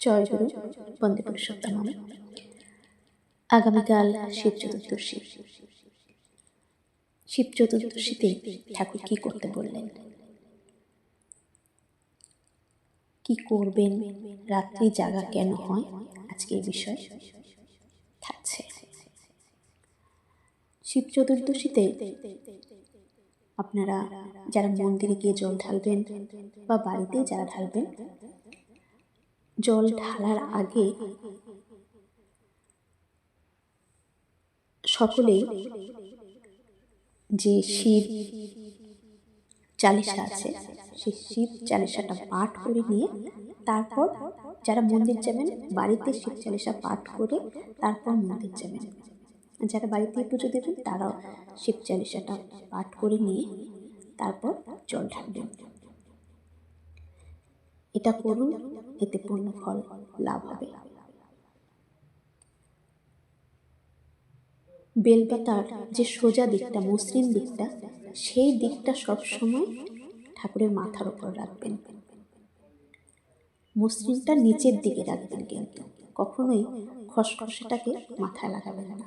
জয়গুরু, বন্দে পুরুষোত্তম। আগামীকাল শিব চতুর্দশী। শিব চতুর্দশীতে ঠাকুর কি করতে বললেন, কি করবেন, রাত্রি জাগা কেন হয়, আজকে এই বিষয় থাকছে। শিব চতুর্দশীতে আপনারা যারা মন্দিরে গিয়ে জল ঢালবেন বা বাড়িতেই যারা ঢালবেন, জল ঢালার আগে সকলেই যে শিব চালিসা আছে সেই শিব চালিসাটা পাঠ করে নিয়ে তারপর যারা মন্দির যাবেন বাড়িতে শিব চালিসা পাঠ করে তারপর মন্দির যাবেন, যারা বাড়িতে পুজো দেবেন তারাও শিব চালিসাটা পাঠ করে নিয়ে তারপর জল ঢালবেন। এটা করুন, এতে পূর্ণ ফল লাভ হবে। বেলপাতার যে সোজা দিকটা, মসৃণ দিকটা, সেই দিকটা সবসময় ঠাকুরের মাথার উপর রাখবেন। মসৃণটা নিচের দিকে রাখবেন, কিন্তু কখনোই খসখসেটাকে মাথায় লাগাবেন না।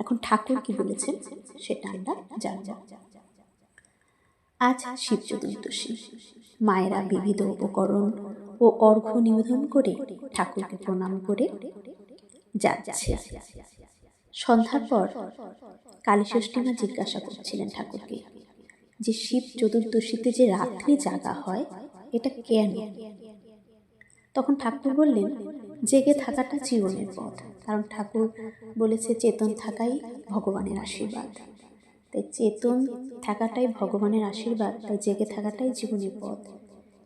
এখন ঠাকুর কি বলেছেন সেটা আমরা জানব। আজ শিব চতুর্দশী। মায়েরা বিবিধ উপকরণ ও অর্ঘ্য নিবেদন করে ঠাকুরকে প্রণাম করে যাচ্ছে। সন্ধ্যার পর কালীষষ্ঠী মা জিজ্ঞাসা করছিলেন ঠাকুরকে যে শিব চতুর্দশীতে যে রাত্রি জাগা হয় এটা কেন? তখন ঠাকুর বললেন, জেগে থাকাটা জীবনের পথ। কারণ ঠাকুর বলেছে চেতন থাকাই ভগবানের আশীর্বাদ, তাই চেতন থাকাটাই ভগবানের আশীর্বাদ, তাই জেগে থাকাটাই জীবনের পথ।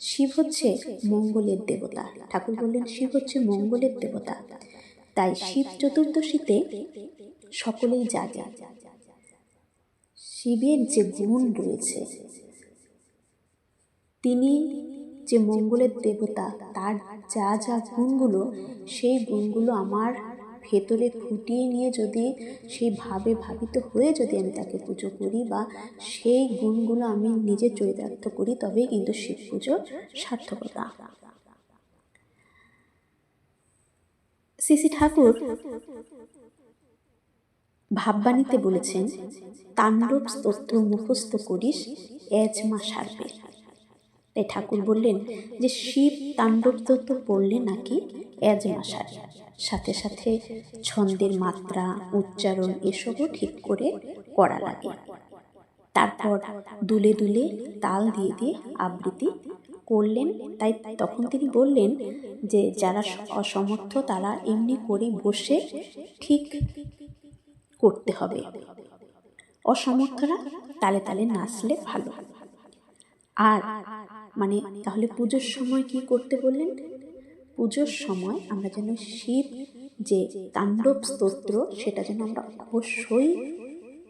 শিব হচ্ছে মঙ্গলের দেবতা। ঠাকুর বললেন শিব হচ্ছে মঙ্গলের দেবতা, তাই শিব চতুর্দশীতে সকলেই জাগে। শিবের যে গুণ রয়েছে, তিনি যে মঙ্গলের দেবতা, তার যা যা গুণগুলো, সেই গুণগুলো আমার ভেতরে ফুটিয়ে নিয়ে যদি সেই ভাবিত হয়ে যদি আমি তাকে পুজো করি বা সেই গুণগুলো আমি নিজে চরিতার্থ করি, তবেই কিন্তু শিব পুজোর সার্থকতা। শ্রী ঠাকুর ভাববাণীতে বলেছেন, তাণ্ডব স্তোত্র মুখস্থ করিস এজমা সারবে। তাই ঠাকুর বললেন যে শিব তাণ্ডব স্তোত্র পড়লে নাকি এজমা সারে। সাথে সাথে ছন্দের মাত্রা, উচ্চারণ এসবও ঠিক করে করা লাগে। তারপর দুলে দুলে তাল দিয়ে দিয়ে আবৃত্তি করলেন। তাই তখন তিনি বললেন যে যারা অসমর্থ তারা এমনি করে বসে ঠিক করতে হবে, অসমর্থরা তালে তালে নাচলে ভালো। আর তাহলে পুজোর সময় কি করতে বললেন? পুজোর সময় আমরা যেন শিব যে তাণ্ডব স্তোত্র সেটা যেন আমরা অবশ্যই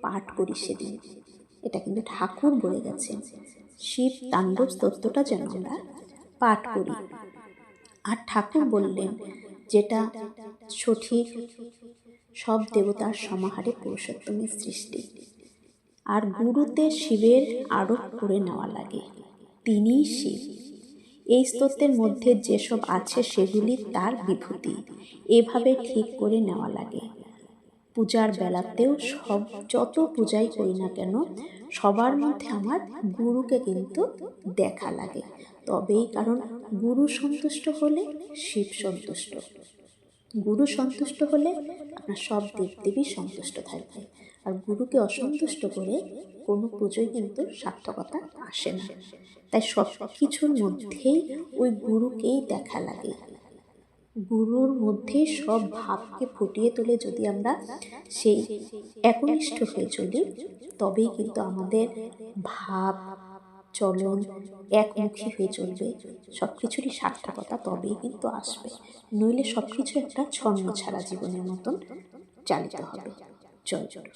পাঠ করি সেদিন। এটা কিন্তু ঠাকুর বলে গেছেন, শিব তাণ্ডব স্তোত্রটা যেন আমরা পাঠ করি। আর ঠাকুর বললেন যেটা সঠিক, সব দেবতার সমাহারে পুরুষোত্তমের সৃষ্টি। আর গুরুতে শিবের আরোপ করে নেওয়া লাগে, তিনিই শিব। এই স্তোত্রের মধ্যে যেসব আছে সেগুলি তার বিভূতি, এভাবে ঠিক করে নেওয়া লাগে। পূজার বেলাতেও সব যত পূজাই করি না কেন সবার মধ্যে আমার গুরুকে কিন্তু দেখা লাগে, তবেই। কারণ গুরু সন্তুষ্ট হলে শিব সন্তুষ্ট, গুরু সন্তুষ্ট হলে আপনার সব দেবদেবী সন্তুষ্ট থাকবে। আর গুরুকে অসন্তুষ্ট করে কোনো পুজোয় কিন্তু সার্থকতা আসে না। তাই সব কিছুর মধ্যেই ওই গুরুকেই দেখা লাগে। গুরুর মধ্যে সব ভাবকে ফুটিয়ে তুলে যদি আমরা সেই একনিষ্ঠ হয়ে চলি, তবেই কিন্তু আমাদের ভাব চলন একমুখী হয়ে চলবে, সব কিছুরই সার্থকতা তবেই কিন্তু আসবে। নইলে সব কিছু একটা ছন্ন ছাড়া জীবনের মতন চালিত হবে। জয় জয়।